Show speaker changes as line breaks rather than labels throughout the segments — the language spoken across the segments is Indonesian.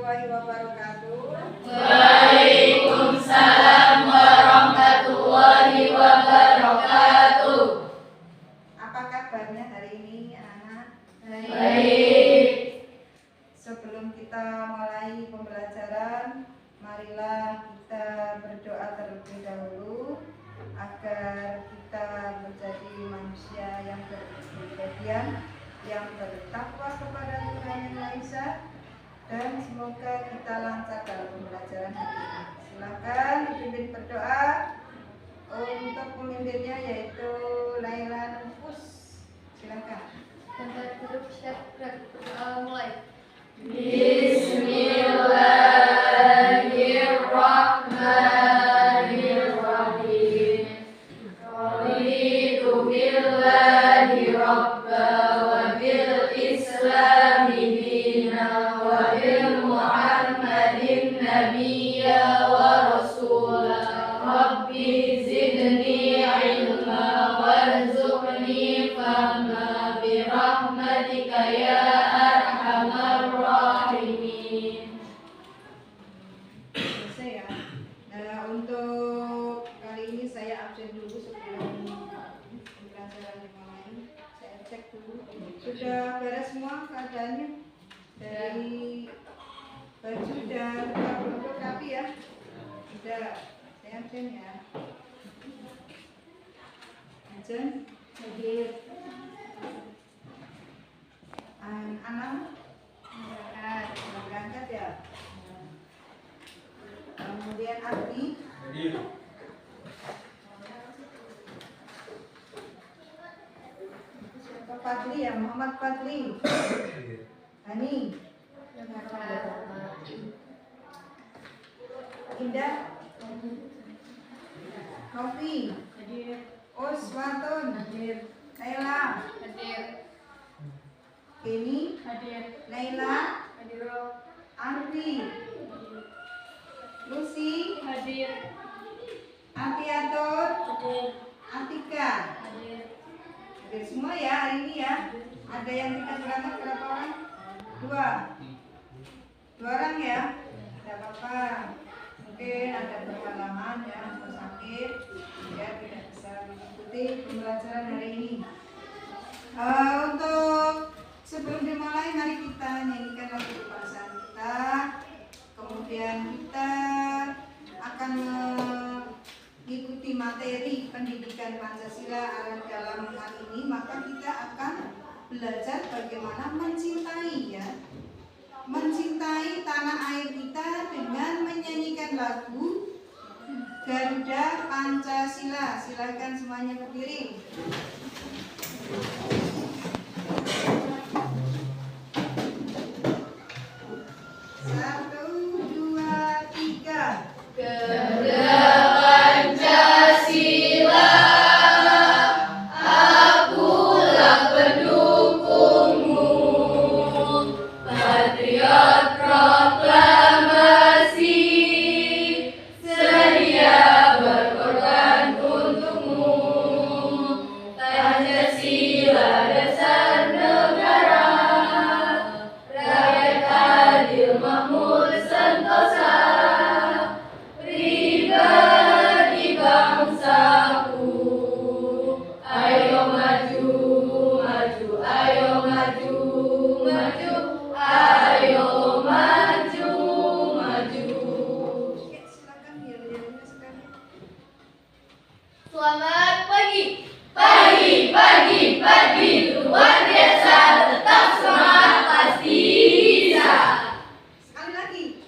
warahmatullahi wabarakatuh.
Waalaikumsalam warahmatullahi wabarakatuh.
Apa kabarnya hari ini anak-anak?
Baik.
Sebelum kita mulai pembelajaran, marilah kita berdoa terlebih dahulu agar kita menjadi manusia yang berbaktian, yang bertakwa kepada Tuhan Yang Maha Esa, dan semoga kita lancar dalam pembelajaran hari ini. Silakan dipimpin berdoa. Untuk pemimpinnya yaitu Laila Nufus. Silakan.
Tempat duduk siap berdoa mulai.
Bismillahirrahmanirrahim. Raditu billahi rabba wa bil islami dina wa bil muhammadin nabiyya wa rasula. Rabbi zidni ilma warzuqni fahma birahmatika ya arhamar rahimin.
Selesai ya. Nah, untuk kali ini saya absen dulu sebelum pembelajaran dimulai. Saya cek dulu. Sudah beres semua keadaannya? Dari baju dan untuk rapi ya? Sudah. Saya absen ya. Absen. Hadir. Anam. Berangkat ya. Kemudian Abdi. Siapa Fadli ya? Muhammad Fadli. Hani. Indah. Novi. Uswatun. Laila. Kenny. Laila. Arfi. Lucy. Atiatur. Atika. Hadir semua ya hari ini ya. Ada yang tidak berangkat berapa orang? Dua orang ya. Tidak apa-apa. Mungkin ada berhalangan ya atau sakit, ya tidak bisa mengikuti pembelajaran hari ini. Untuk sebelum dimulai, mari kita nyanyikan lagu kebangsaan kita. Kemudian kita akan mengikuti materi pendidikan Pancasila dalam hal ini, maka kita akan belajar bagaimana mencintai ya. Mencintai tanah air kita dengan menyanyikan lagu Garuda Pancasila. Silakan semuanya berdiri. Satu, dua, tiga.
Garuda Pancasila, akulah pendukungmu, patriot proklamasi, sedia berkorban untukmu. Pancasila dasar negara, rakyat adil makmur sentosa, pribadi bangsaku. Ayo maju, maju, ayo maju, maju, ayo maju, maju.
Oke, silakan biar sekali.
Selamat pagi, pagi, pagi, pagi, luar biasa, tetap semangat, pasti bisa.
Sekali lagi.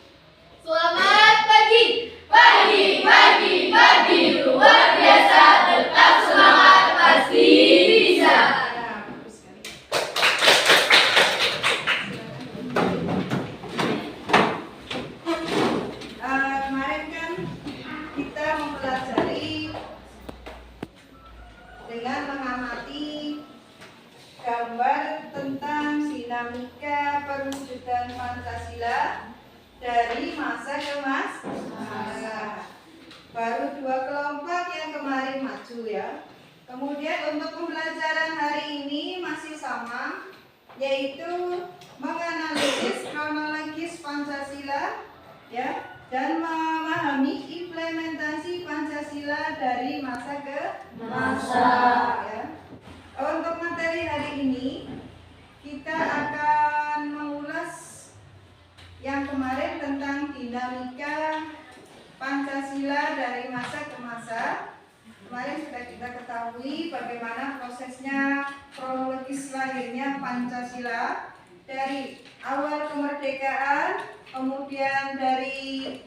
Selamat pagi, pagi, pagi, pagi, luar biasa, tetap semangat, pasti bisa.
Ya, bagus sekali. Kemarin kan kita mempelajari dengan mengamati gambar tentang dinamika perwujudan Pancasila dari masa ke masa. Baru dua kelompok yang kemarin maju ya. Kemudian untuk pembelajaran hari ini masih sama, yaitu menganalisis kronologis Pancasila ya, dan memahami implementasi Pancasila dari masa ke masa. Ya. Untuk materi hari ini kita akan mengulas yang kemarin tentang dinamika Pancasila dari masa ke masa. Kemarin sudah kita ketahui bagaimana prosesnya, kronologis lahirnya Pancasila dari awal kemerdekaan, kemudian dari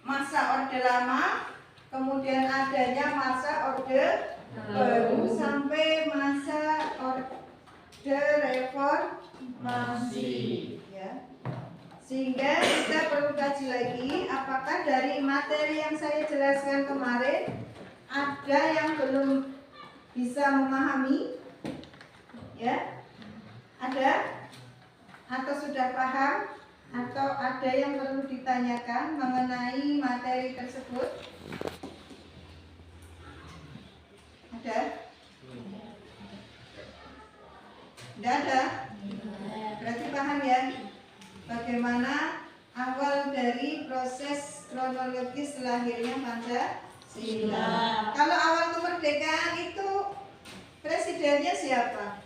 masa Orde Lama, kemudian adanya masa Orde Baru sampai masa Orde Reformasi. Ya. Sehingga kita perlu kaji lagi apakah dari materi yang saya jelaskan kemarin ada yang belum bisa memahami, ya, ada atau sudah paham atau ada yang perlu ditanyakan mengenai materi tersebut? Ada? Tidak ada? Berarti paham ya bagaimana awal dari proses kronologis lahirnya Pancasila. Kalau awal kemerdekaan itu presidennya siapa?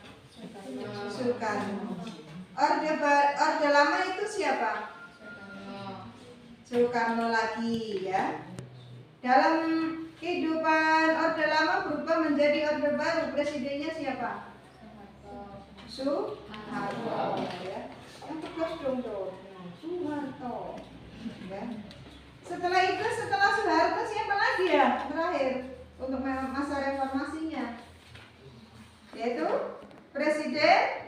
Soekarno. Orde Lama itu siapa? Soekarno lagi, ya. Dalam kehidupan Orde Lama berubah menjadi Orde Baru, presidennya siapa? Soeharto, ya. Yang tegas dong tuh, Soeharto, ya. Setelah itu, setelah Soeharto siapa lagi ya terakhir untuk masa reformasinya? Yaitu Presiden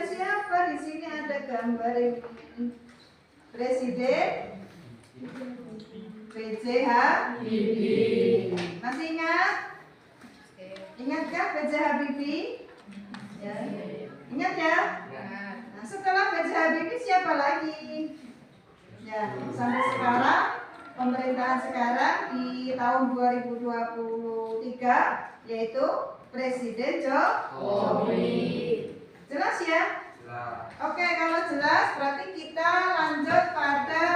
siapa? Di sini ada gambar ini. Presiden B.J. Habibie. Masih ingat? Ingatkah B.J. Habibie? Ya. Ingat ya? Nah, setelah B.J. Habibie siapa lagi? Ya, sampai sekarang pemerintahan sekarang di tahun 2023 yaitu Presiden Jokowi. Jelas ya? Jelas. Oke, kalau jelas berarti kita lanjut pada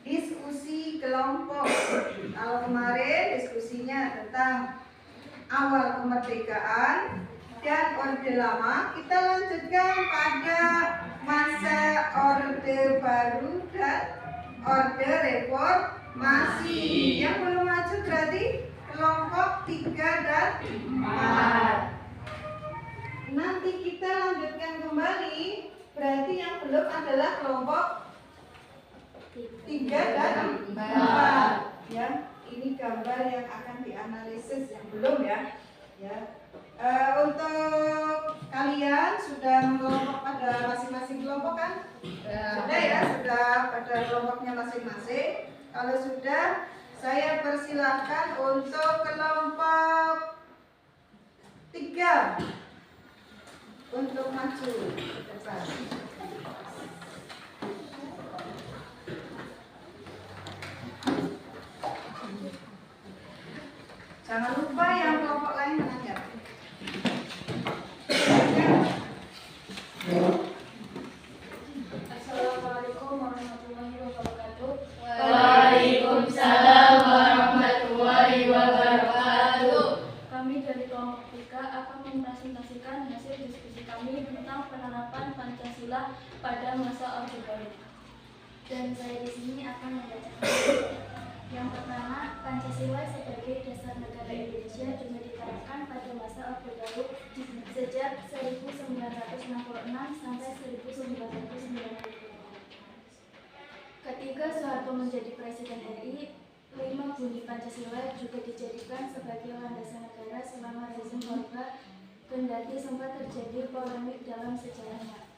diskusi kelompok. Kalau kemarin diskusinya tentang awal kemerdekaan dan Orde Lama, kita lanjutkan pada masa Orde Baru dan Orde Reformasi. Yang belum maju berarti kelompok 3 dan 4. Nanti kita lanjutkan kembali, berarti yang belum adalah kelompok 3 dan 4. Ya, ini gambar yang akan dianalisis yang belum ya. Ya. Untuk kalian sudah mengelompok pada masing-masing kelompok kan? Sudah ya, sudah pada kelompoknya masing-masing. Kalau sudah, saya persilahkan untuk kelompok 3 untuk maju ke depan. Jangan lupa yang kelompok lain menanjak.
Assalamualaikum warahmatullahi wabarakatuh.
Waalaikumsalam warahmatullahi wabarakatuh.
Kami dari kelompok 3 akan mempresentasikan hasil diskusi kami tentang penerapan Pancasila pada masa Orde Baru. Dan saya di sini akan membacakan. Yang pertama, Pancasila sebagai dasar negara Indonesia juga diterapkan pada masa Orde Baru sejak 1966 sampai 1990. Ketika Soeharto menjadi Presiden RI, 5 bunyi Pancasila juga dijadikan sebagai landasan negara selama rezim Orde, kendati sempat terjadi polemik dalam sejarahnya.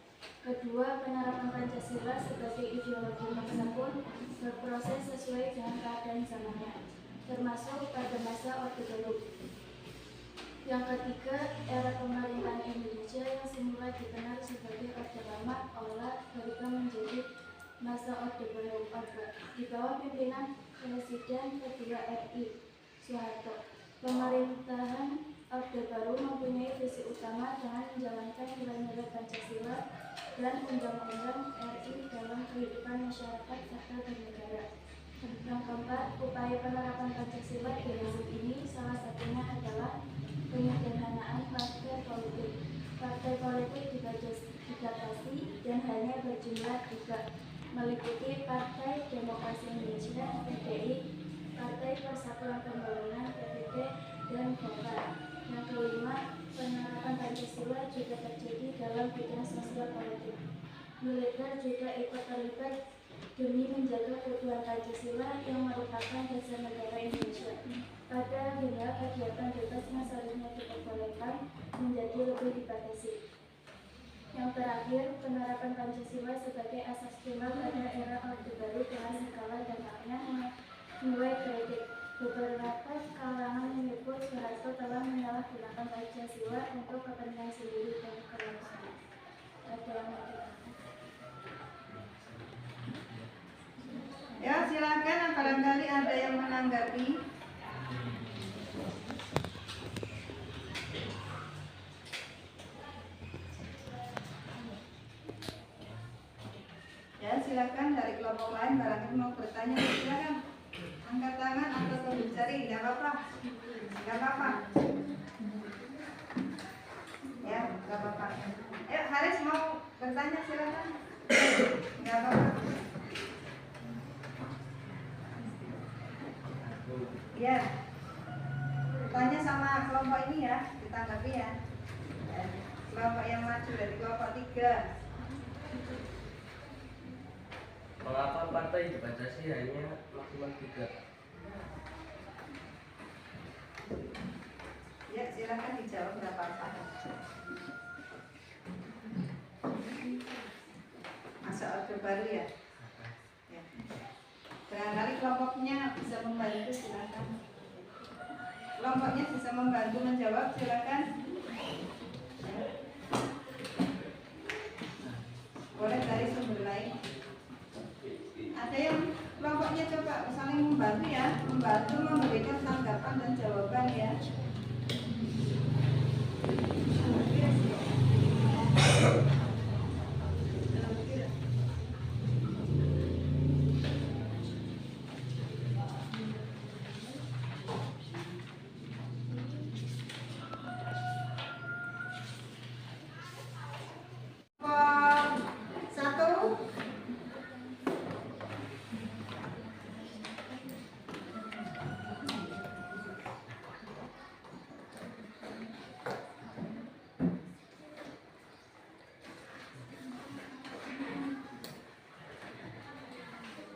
Kedua, penerapan Pancasila sebagai ideologi bangsa pun berproses sesuai dengan keadaan zamannya, termasuk pada masa Orde Baru. Yang ketiga, era pemerintahan Indonesia yang semula dikenal sebagai Orde Lama olah berubah menjadi masa Orde Baru di bawah pimpinan Presiden kedua RI, Soeharto. Pemerintahan Orde Baru mempunyai visi utama dengan menjalankan nilai-nilai Nilai Pancasila dan Undang-Undang RI dalam kehidupan masyarakat serta bernegara. Yang keempat, upaya penerapan Pancasila di rezim ini salah satunya adalah penyederhanaan partai politik. Partai politik dibatasi dan hanya berjumlah 3, meliputi Partai Demokrasi Indonesia (PDI), Partai Persatuan Pembangunan (PPP), dan Golkar. Yang kelima, penerapan Pancasila juga terjadi dalam bidang sosial politik. Militer juga ikut terlibat demi menjaga keutuhan Pancasila yang merupakan dasar negara Indonesia. Pada akhirnya, kegiatan bebas yang seharusnya diperbolehkan menjadi lebih dibatasi. Yang terakhir, penerapan Pancasila sebagai asas tunggal pada era Orde Baru telah skala dampaknya menuai kritik. Beberapa kalangan menyebut Soeharto telah menyalahgunakan Pancasila untuk kepentingan sendiri dan kelompok. Ada yang mau ditanya?
Ya, silakan. Barangkali ada yang menanggapi. Ya, silakan dari kelompok lain barangkali mau bertanya, silakan. Angkat tangan atau mencari, nggak apa-apa. Nggak apa-apa. Ya, nggak apa-apa. Haris mau bertanya, silakan. Nggak apa-apa. Ya, tanya sama kelompok ini ya, ditanggapi ya. Kelompok yang maju dari kelompok 3.
Mengapa partai dibatasi hanya maksimal 3?
Ya, silakan dijawab, nggak apa-apa. Masa Orde Baru ya? Ya. Barangkali kelompoknya bisa membantu, silakan. Kelompoknya bisa membantu menjawab, silakan. Ya. Boleh dari sumber lain. Ada yang kelompoknya coba saling membantu ya, membantu memberikan tanggapan dan jawaban ya.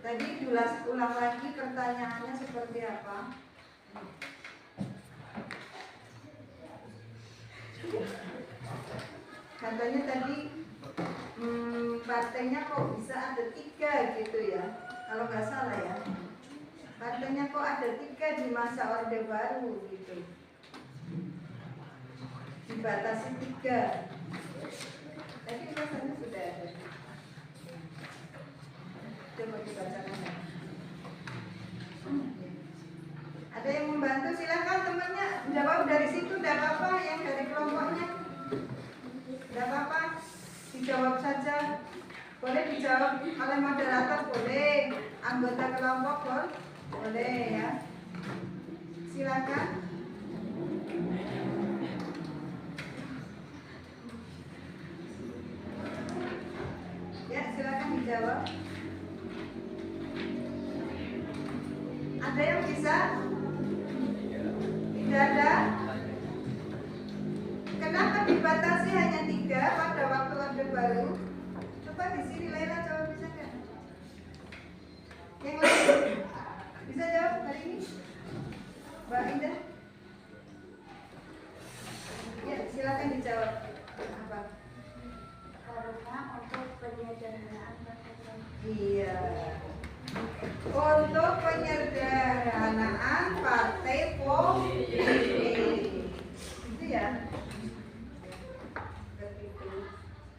Tadi ulang lagi pertanyaannya seperti apa? Katanya tadi partainya kok bisa ada 3 gitu ya? Kalau nggak salah ya. Partainya kok ada 3 di masa Orde Baru gitu. Dibatasi 3. Tadi rasanya sudah ada. Coba dibacakan ya. Ada yang membantu, silakan temannya jawab dari situ, tidak apa-apa. Yang dari kelompoknya tidak apa-apa, dijawab saja. Boleh dijawab oleh moderator, boleh. Anggota kelompok boleh ya. Silakan. Ya, silakan dijawab. Ada yang bisa? Tidak ada? Kenapa dibatasi hanya 3 pada waktu Orde Baru? Coba di sini Laila, coba bisa nggak? Yang lain bisa jawab hari ini? Mbak Indah? Ya, silakan dijawab. Apa?
Karena untuk penyederhanaan partai.
Iya. Untuk penyederhanaan partai politik. Itu ya. Begitu.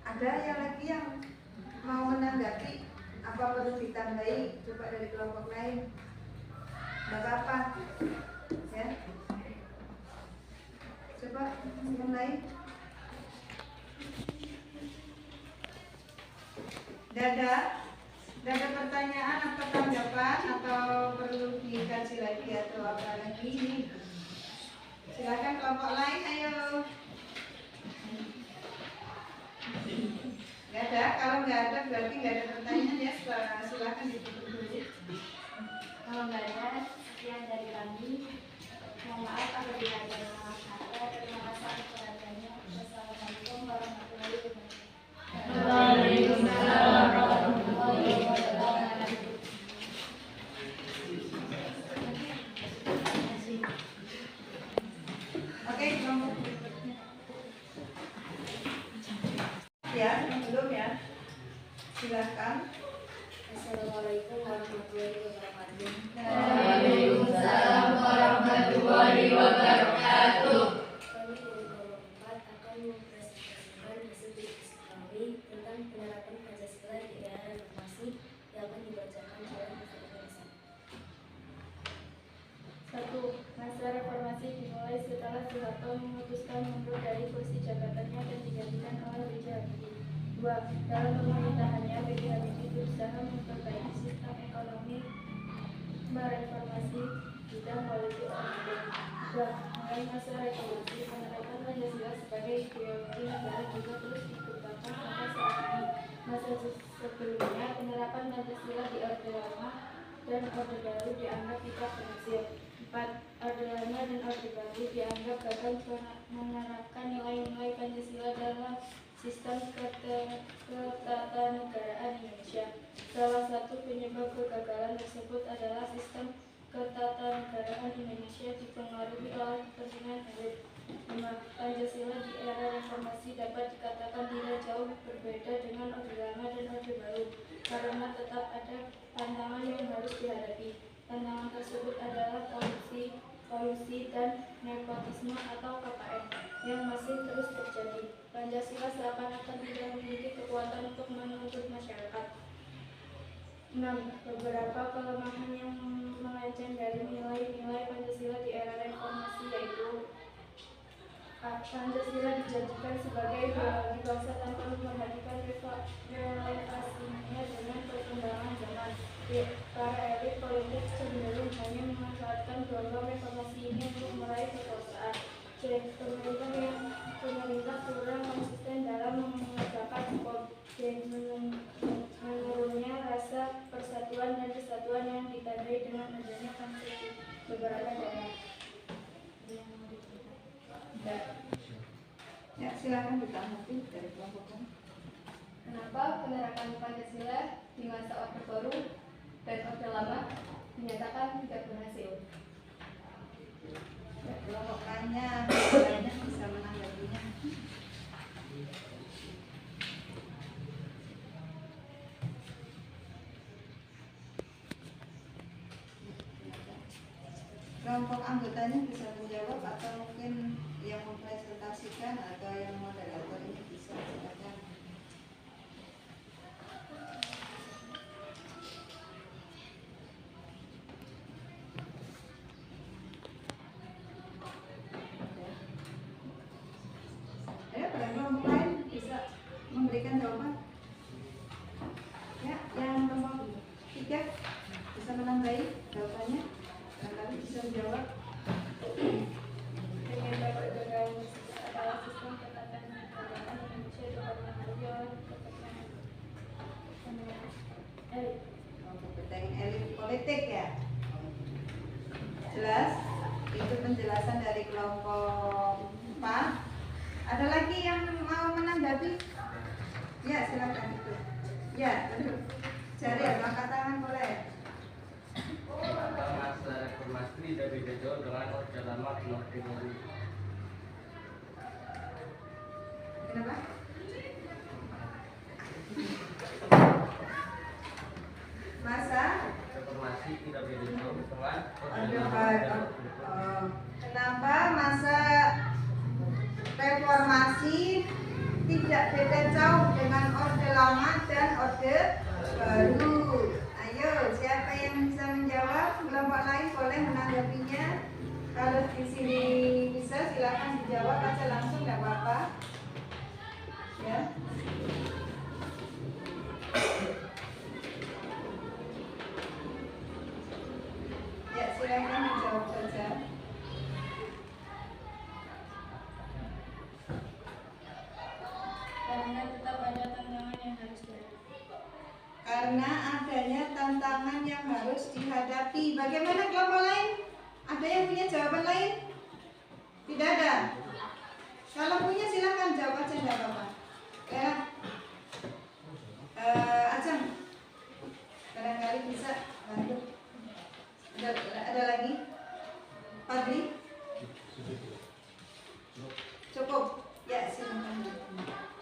Ada yang lagi yang mau menanggapi apa perlu ditambahi? Coba dari kelompok lain. Enggak apa-apa. Ya. Coba yang lain. Tidak ada pertanyaan atau tanggapan atau perlu dikaji lagi atau apa lagi? Silakan kelompok lain, ayo. Nggak ada, kalau nggak ada berarti nggak ada pertanyaan ya. Silakan ditutup dulu.
Kalau nggak ada, sekian dari kami. Mohon maaf apabila ada yang salah kata. Terima kasih atas perhatiannya. Wassalamualaikum warahmatullahi wabarakatuh.
Waalaikumsalam warahmatullahi wabarakatuh.
Oke, kelompok berikutnya. Ya, belum ya. Silakan.
Assalamualaikum warahmatullahi wabarakatuh.
Waalaikumsalam warahmatullahi wabarakatuh.
Kami dari kelompok 4 akan mempresentasikan hasil diskusi kami tentang penerapan Pancasila di era reformasi yang akan dibacakan oleh Bapak Ibu. 1. Masa reformasi dimulai setelah Soeharto memutuskan mundur dari kursi jabatannya dan digantikan oleh B.J. Habibie. 2. Dalam pemerintahannya, B.J. Habibie berusaha memperbaiki sistem ekonomi, mereformasi bidang politik dan hukum. 3. Mulai masa reformasi, penerapan Pancasila sebagai ideologi negara juga terus dikembangkan sampai saat ini. Masa sebelumnya, penerapan Pancasila di Orde Lama dan Orde Baru dianggap tidak berhasil. 4. Orde Lama dan Orde Baru dianggap gagal menerapkan nilai-nilai Pancasila dalam sistem ketatanegaraan Indonesia. Salah satu penyebab kegagalan tersebut adalah sistem ketatanegaraan Indonesia dipengaruhi oleh kepentingan elit. 5. Pancasila di era reformasi dapat dikatakan tidak jauh berbeda dengan Orde Lama dan Orde Baru karena tetap ada tantangan yang harus dihadapi. Tantangan tersebut adalah kolusi dan nepotisme atau KKN yang masih terus terjadi. Pancasila seakan-akan tidak memiliki kekuatan untuk menuntut masyarakat. 6. Beberapa kelemahan yang mengancam dari nilai-nilai Pancasila di era reformasi yaitu Pancasila dijadikan sebagai ideologi bangsa tanpa memperhatikan relevasinya dengan perkembangan zaman. Para elit politik cenderung hanya memanfaatkan gelombang reformasi ini untuk meraih kekuasaan. Pemerintah kurang konsisten dalam menegakkan hukum. Menurunnya rasa persatuan dan kesatuan yang ditandai dengan adanya konflik beberapa daerah.
Ya, silakan ditanggapi dari kelompok lain.
Kenapa penerapan Pancasila di masa Orde Baru dan Orde Lama dinyatakan tidak berhasil?
Ya, kelompok lainnya bisa menanggapinya. Kelompok anggotanya bisa menjawab atau mungkin yang mempresentasikan atau yang moderator ini bisa silakan. Ayo, kelompok lain bisa memberikan jawaban. Ya, yang nomor 3 bisa menambahi jawabannya. Barangkali bisa menjawab.
Dengan dapat bergabung adalah sistem ketatanegaraan Indonesia dipengaruhi oleh kepentingan elit.
Kepentingan elit politik ya. Jelas? Itu penjelasan dari kelompok 4. Ada lagi yang mau menanggapi? Ya, silakan itu. Ya, betul. Cari angkat tangan boleh.
Kenapa masa reformasi tidak beda jauh dengan Orde Lama dan Orde Baru?
Kenapa? Masa
Reformasi tidak beda jauh dengan Orde
Orde
Lama
Baru.
dan Orde Baru.
Kenapa masa reformasi tidak beda jauh dengan Orde Lama dan Orde Baru? Ayo, siapa yang bisa menjawab? Kelompok lain boleh menanggapinya. Kalau di sini bisa, silakan dijawab aja langsung, nggak apa-apa. Ya.
Karena tetap ada tantangan yang harus dihadapi.
Karena adanya tantangan yang harus dihadapi. Bagaimana kelompok lain? Ada yang punya jawaban lain? Tidak ada. Kalau punya silakan jawab aja, tidak apa-apa. Ya, Ajeng, barangkali bisa bantu. Ada lagi? Fadli? Cukup. Ya, silakan.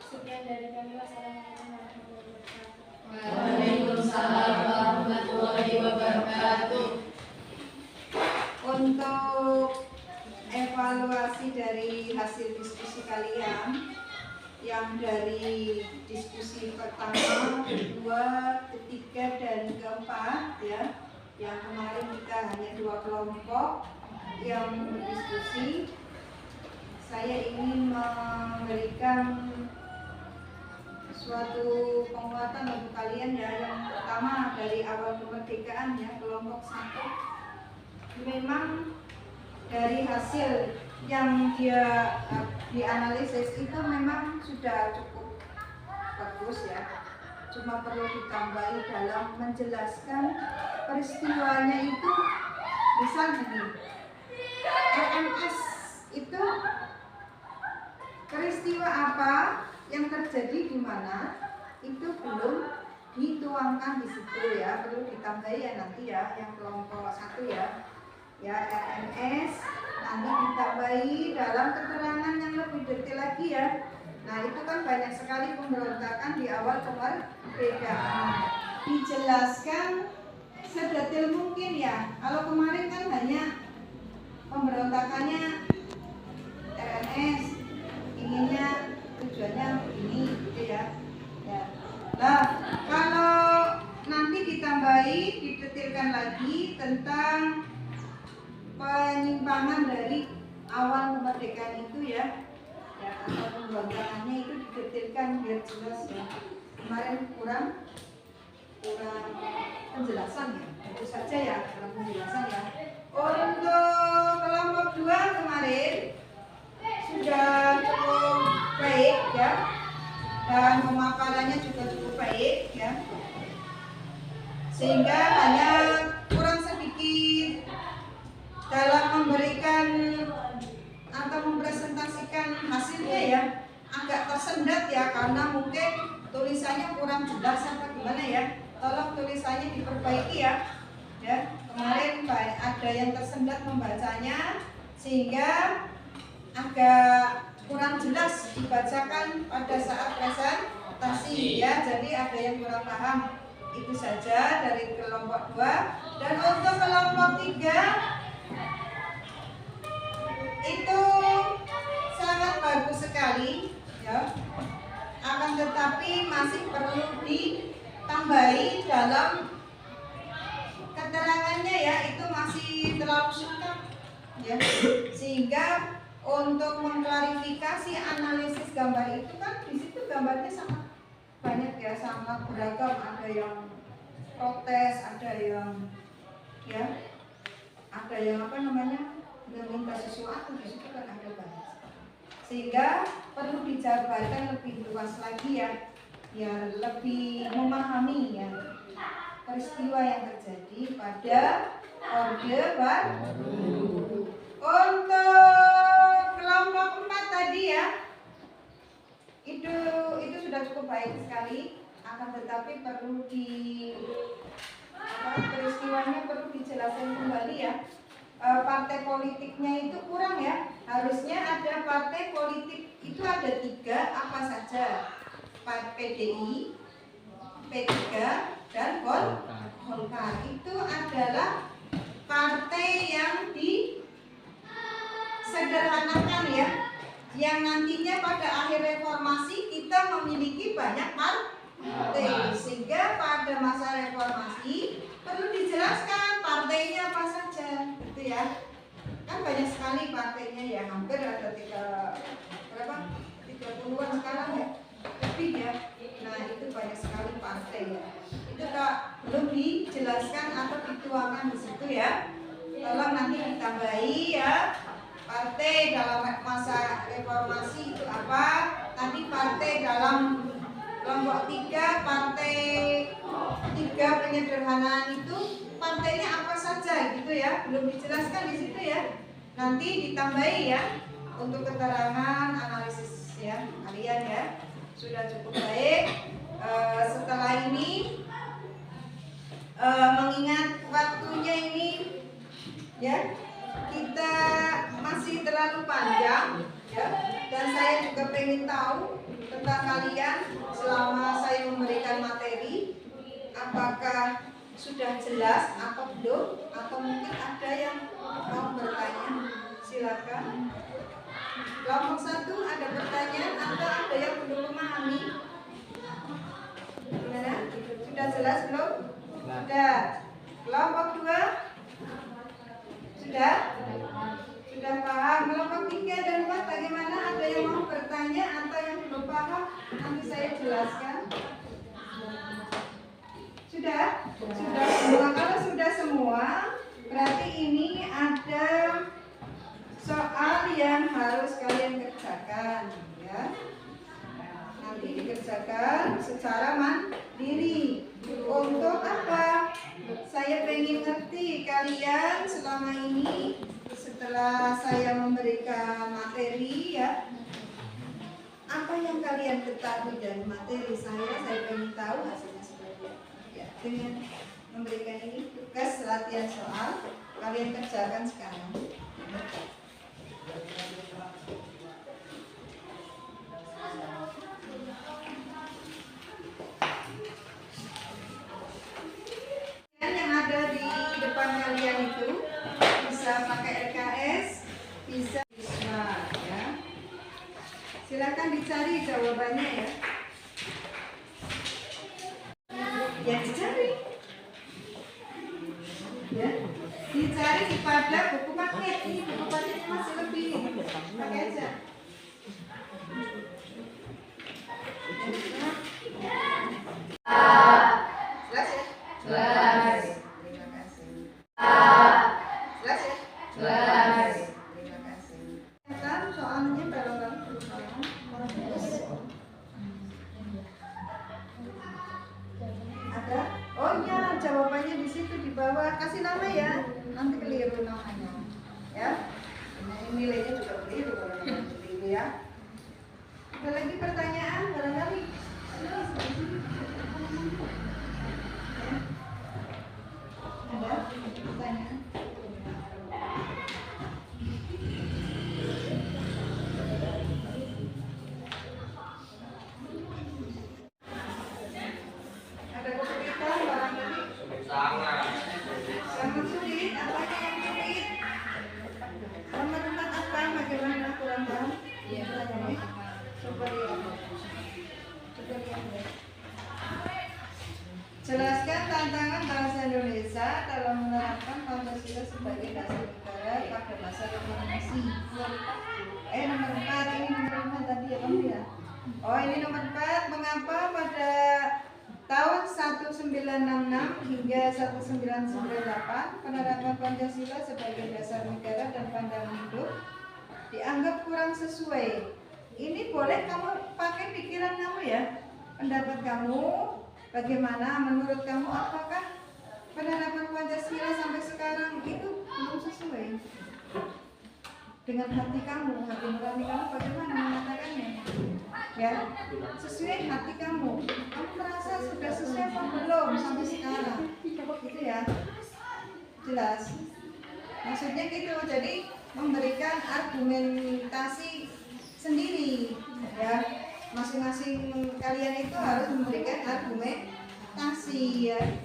Sekian dari kami. Wassalamualaikum warahmatullahi wabarakatuh.
Waalaikumsalam warahmatullahi wabarakatuh.
Untuk evaluasi dari hasil diskusi kalian yang dari diskusi pertama, kedua, ketiga, dan keempat ya, yang kemarin kita hanya 2 kelompok yang berdiskusi, saya ingin memberikan suatu penguatan untuk kalian ya. Yang pertama dari awal kemerdekaan ya, kelompok 1 memang dari hasil yang dia dianalisis itu memang sudah cukup bagus ya, cuma perlu ditambahi dalam menjelaskan peristiwanya itu. Misal gini, RMS itu peristiwa apa yang terjadi di mana itu belum dituangkan di situ ya, perlu ditambahi ya nanti ya, yang kelompok 1 ya RMS nanti ditambahi dalam keterangan yang lebih detail lagi ya. Nah itu kan banyak sekali pemberontakan di awal kemerdekaan, dijelaskan sedetail mungkin ya. Kalau kemarin kan hanya pemberontakannya RMS, inginnya tujuannya begini gitu ya. Nah kalau nanti ditambahi, didetailkan lagi tentang penyimpangan dari awal kemerdekaan itu ya, atau pemberontakannya itu didetailkan biar jelas ya. Kemarin kurang penjelasan ya, itu saja ya, kurang penjelasan ya. Untuk kelompok 2 kemarin sudah cukup baik ya, dan pemaparannya juga cukup baik ya, sehingga hanya kurang sedikit dalam memberikan atau mempresentasikan hasilnya ya, agak tersendat ya, karena mungkin tulisannya kurang jelas atau gimana ya. Tolong tulisannya diperbaiki ya. Kemarin ada yang tersendat membacanya sehingga agak kurang jelas dibacakan pada saat presentasi ya, jadi ada yang kurang paham. Itu saja dari kelompok 2. Dan untuk kelompok 3 itu sangat bagus sekali ya, akan tetapi masih perlu ditambahi dalam keterangannya ya, itu masih terlalu singkat ya, sehingga untuk mengklarifikasi analisis gambar itu kan di situ gambarnya sangat banyak ya, sangat beragam, ada yang protes, ada yang ya, ada yang apa namanya, meminta sesuatu, di situ kan ada banyak, sehingga perlu dijabarkan lebih luas lagi ya, biar lebih memahami ya peristiwa yang terjadi pada Orde Baru. Untuk kelompok 4 tadi ya, itu sudah cukup baik sekali, akan tetapi perlu peristiwanya perlu dijelaskan kembali ya. Partai politiknya itu kurang ya, harusnya ada partai politik itu ada 3 apa saja, PDI, P3 dan Golkar. Itu adalah partai yang disederhanakan ya, yang nantinya pada akhir reformasi kita memiliki banyak partai, sehingga pada masa reformasi perlu dijelaskan partainya apa saja gitu ya. Kan banyak sekali partainya ya, hampir ada 30-an sekarang ya, lebih ya. Nah itu banyak sekali partai ya, itu belum dijelaskan atau dituangkan di situ ya. Tolong nanti ditambahi ya, partai dalam masa reformasi itu apa, nanti partai dalam kelompok 3 partai 3 penyederhanaan itu partainya apa saja gitu ya, belum dijelaskan di situ ya. Nanti ditambahi ya untuk keterangan analisis ya kalian ya. Sudah cukup baik. Setelah ini mengingat waktunya ini ya, kita masih terlalu panjang ya, dan saya juga pengen tahu tentang kalian selama saya memberikan materi, apakah sudah jelas atau belum, atau mungkin ada yang mau bertanya. Silakan. Kelompok 1 ada pertanyaan atau ada yang belum memahami? Gimana? Sudah jelas belum? Sudah. Kelompok 2 sudah? Sudah paham. Kelompok 3 dan 4 bagaimana? Ada yang mau bertanya atau yang belum paham? Nanti saya jelaskan. Sudah? Sudah semua. Kalau sudah semua, berarti ini ada soal yang harus kalian kerjakan ya. Nanti dikerjakan secara mandiri. Untuk apa? Saya pengen ngerti kalian selama ini setelah saya memberikan materi ya, apa yang kalian ketahui dari materi saya pengen tahu hasilnya seperti apa ya. Dengan memberikan ini tugas latihan soal, kalian kerjakan sekarang. Yang ada di depan kalian itu bisa pakai RKS, bisa ya. Silakan dicari jawabannya ya. Ya dicari. Ya. Dicari pada buku paket. Ini buku paketnya masih lebih pakai aja. Jelas ya?
Jelas.
Terima kasih. Jelas ya?
Jelas.
Terima kasih. Kan soalnya kalau ada? Oh iya, jawabannya di situ di bawah. Kasih nama ya. Nanti keliru namanya. Ya. Ini nilainya juga keliru kalau namanya keliru ya. Ada lagi pertanyaan barangkali? Ya. Ada pertanyaan? Ada kesulitan barangkali?
Sangat.
Sangat sulit. Apanya yang sulit? Nomor 4 apa? Bagaimana? Kurang paham? Iya. Coba lihat. Coba lihat ya. Jelaskan tantangan bahasa Indonesia dalam menerapkan Pancasila sebagai dasar negara pada masa reformasi. Nomor 4, ini nomor 4 tadi ya kamu ya? Oh ini nomor 4, mengapa pada tahun 1966 hingga 1998 penerapan Pancasila sebagai dasar negara dan pandangan hidup dianggap kurang sesuai? Ini boleh kamu pakai pikiran kamu ya, pendapat kamu. Bagaimana menurut kamu, apakah penerapan Pancasila sampai sekarang itu belum sesuai dengan hati kamu, hati nurani kamu? Bagaimana mengatakannya? Ya, sesuai hati kamu. Kamu merasa sudah sesuai apa belum sampai sekarang? Gitu ya, jelas. Maksudnya gitu. Jadi memberikan argumentasi sendiri ya. Masing-masing kalian itu harus memberikan argumentasi ya.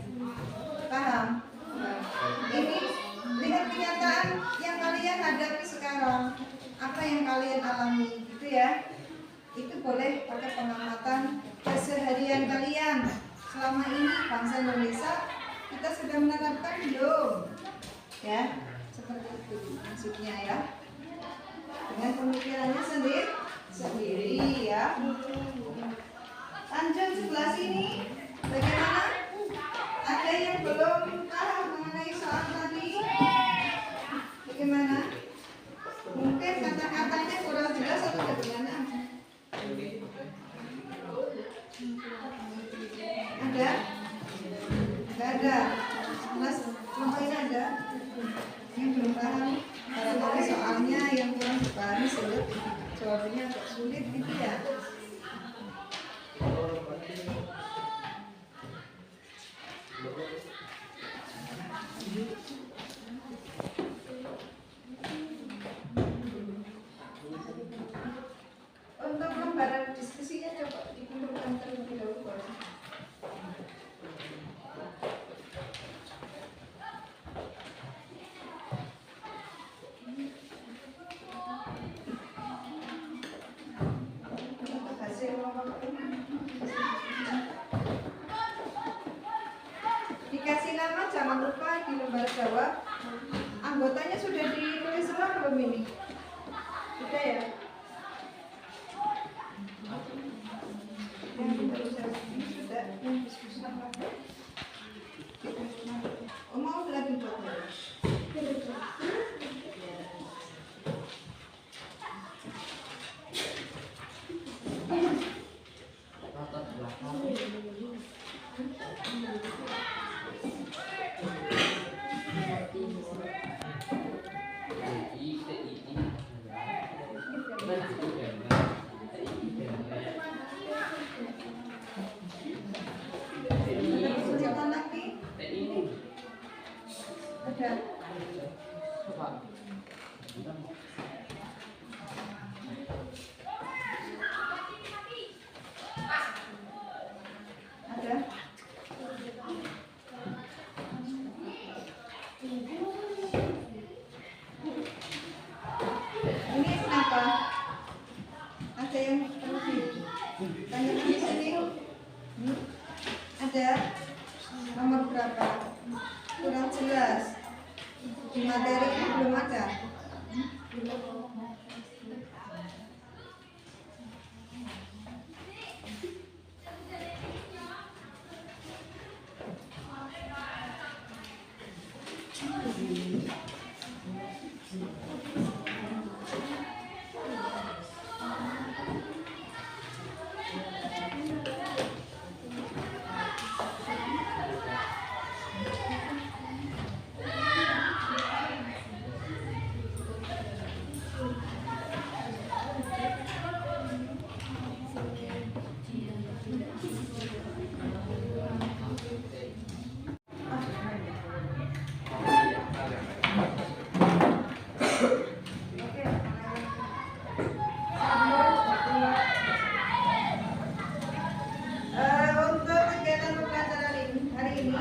Paham? Ini lihat kenyataan yang kalian hadapi sekarang, apa yang kalian alami gitu ya. Itu boleh pakai pengamatan keseharian kalian. Selama ini bangsa Indonesia kita sudah menerapkan belum? Ya, seperti itu maksudnya ya. Dengan pemikirannya sendiri ya. Lanjut sebelah sini. Bagaimana? Ada yang belum paham mengenai soal tadi? Bagaimana? Mungkin kata-katanya kurang jelas atau bagaimana? Ada? Nggak ada. Mas, contoh ini ada? Yang belum paham. Barangkali soalnya yang kurang dipahami sulit. Jawabannya agak sulit gitu ya. Untuk lembaran diskusinya coba dikumpulkan terlebih dahulu. Untuk hasil dikasih nama, jangan lupa di lembar jawab. Anggotanya sudah ditulis semua belum ini? Sudah ya? Oh, mau lagi buat
latar belakang
Siapa lagi? Ada. Ada. Ini kenapa? Ada yang perlu ditanya di sini? Ada nomor berapa? Kurang jelas. Di materi ini belum ada. Untuk kegiatan pembelajaran hari ini,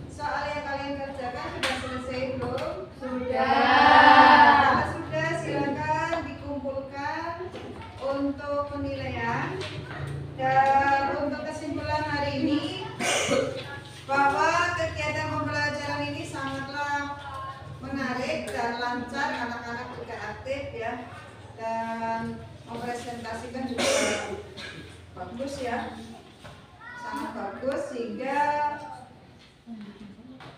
soal yang kalian kerjakan sudah selesai belum? Kalau sudah, silakan dikumpulkan untuk penilaian. Dan untuk kesimpulan hari ini, bahwa kegiatan pembelajaran ini sangatlah menarik dan lancar, anak-anak juga aktif ya, dan mempresentasikan juga bagus ya, sangat bagus, sehingga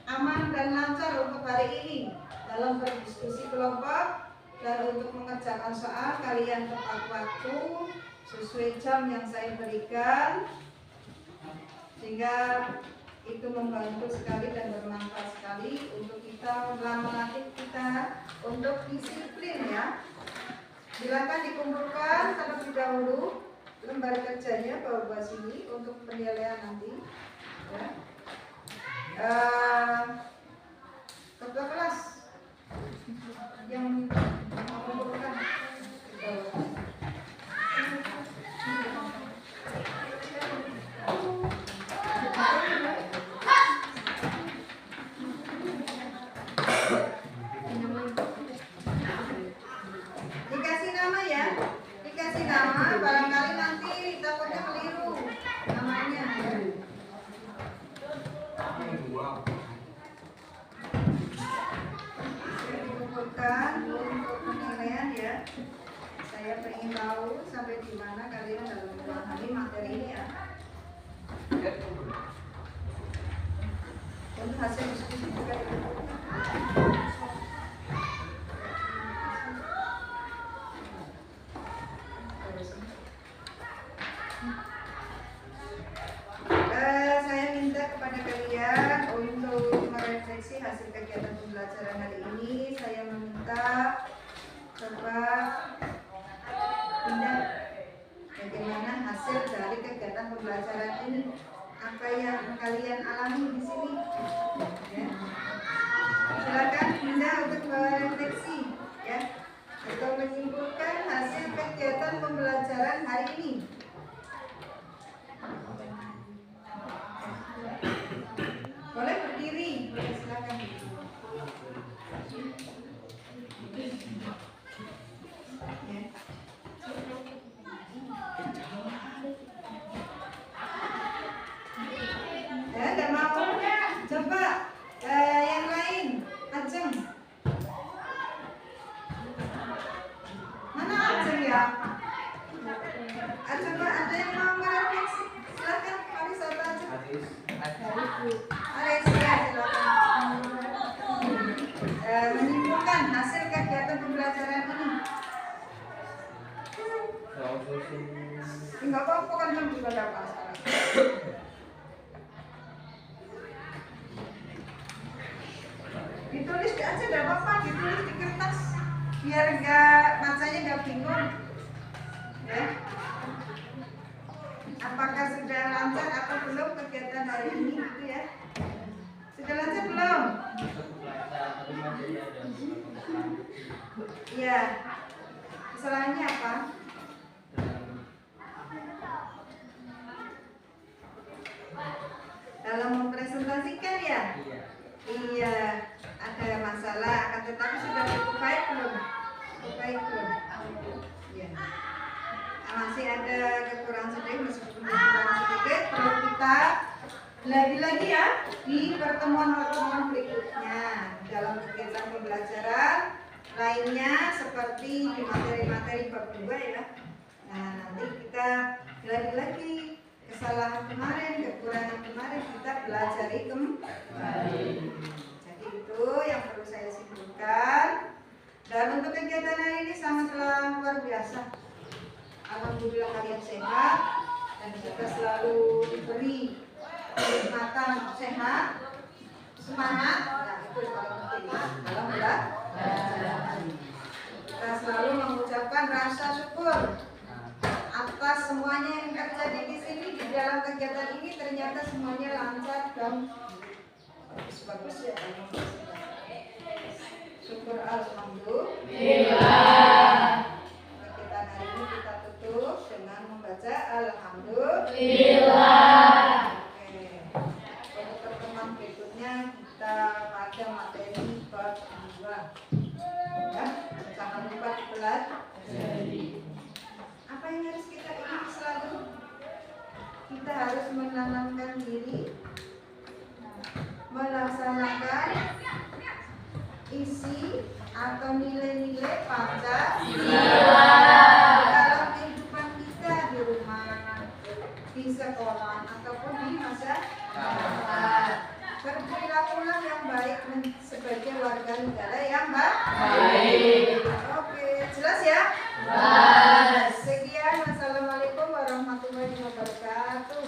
aman dan lancar untuk hari ini dalam berdiskusi kelompok. Dan untuk mengerjakan soal, kalian tepat waktu sesuai jam yang saya berikan, sehingga itu membantu sekali dan bermanfaat sekali untuk kita melatih kita untuk disiplin ya. Silakan dikumpulkan terlebih dahulu lembar kerjanya bawa sini untuk penilaian nanti ya. Ketua kelas yang mengumpulkan dikasih nama ya, dikasih nama, barangkali nanti takutnya keliru namanya ya. Dikumpulkan untuk penilaian ya. Saya pengen tahu sampai di mana kalian dalam memahami materi ini ya. Untuk hasil diskusi juga dikumpulkan. Saya kepada kalian untuk merefleksi hasil kegiatan pembelajaran hari ini. Saya meminta Bapak Indah, bagaimana hasil dari kegiatan pembelajaran ini? Apa yang kalian alami di sini? Ya. Silakan Indah untuk merefleksi, ya, atau menyimpulkan hasil kegiatan pembelajaran hari ini. Boleh berdiri, silakan. Ya, enggak mau. Coba yang lain, Ajeng. Mana Ajeng ya? Coba ada yang mau merefleksi? Silakan, mari sapa Ajeng. Aris, ya, silakan. Menyimpulkan hasil kegiatan pembelajaran ini. Enggak apa-apa kan jam juga dapat sekarang. Ditulis aja enggak apa-apa, ditulis di kertas biar bacanya enggak bingung. Ya. Apakah sudah lancar atau belum kegiatan hari ini gitu ya? Sudah lancar belum? Iya. Kesalahannya apa? Dalam mempresentasikan ya? Iya, ada masalah, akan tetapi sudah cukup baik belum? Cukup baik belum? Iya. Masih ada kekurangan sedikit, meskipun kekurangan sedikit, perlu kita lagi-lagi ya di pertemuan-pertemuan berikutnya dalam kegiatan pembelajaran lainnya seperti di materi-materi bab 2 ya. Nah, nanti kita lagi-lagi kesalahan kemarin, kekurangan kemarin kita pelajari kembali. Jadi itu yang perlu saya simpulkan. Dan untuk kegiatan hari ini sangatlah luar biasa. Alhamdulillah kalian sehat dan kita selalu diberi kenikmatan sehat, semangat. Nah itu yang paling penting. Alhamdulillah. Kita selalu mengucapkan rasa syukur atas semuanya yang terjadi di sini di dalam kegiatan ini, ternyata semuanya lancar dan bagus ya. Syukur alhamdulillah. Kegiatan hari ini kita tutup dengan membaca alhamdulillah. Oke. Untuk pertemuan berikutnya kita pada materi bab 2. Ya, jangan lupa dipelajari. Apa yang harus kita ingat selalu? Kita harus menanamkan diri, melaksanakan isi atau nilai-nilai Pancasila dalam kehidupan kita di rumah, di sekolah ataupun di masyarakat. Berperilakulah yang baik sebagai warga negara yang baik. Oke, jelas ya? Jelas. Sekian, wassalamualaikum warahmatullahi wabarakatuh.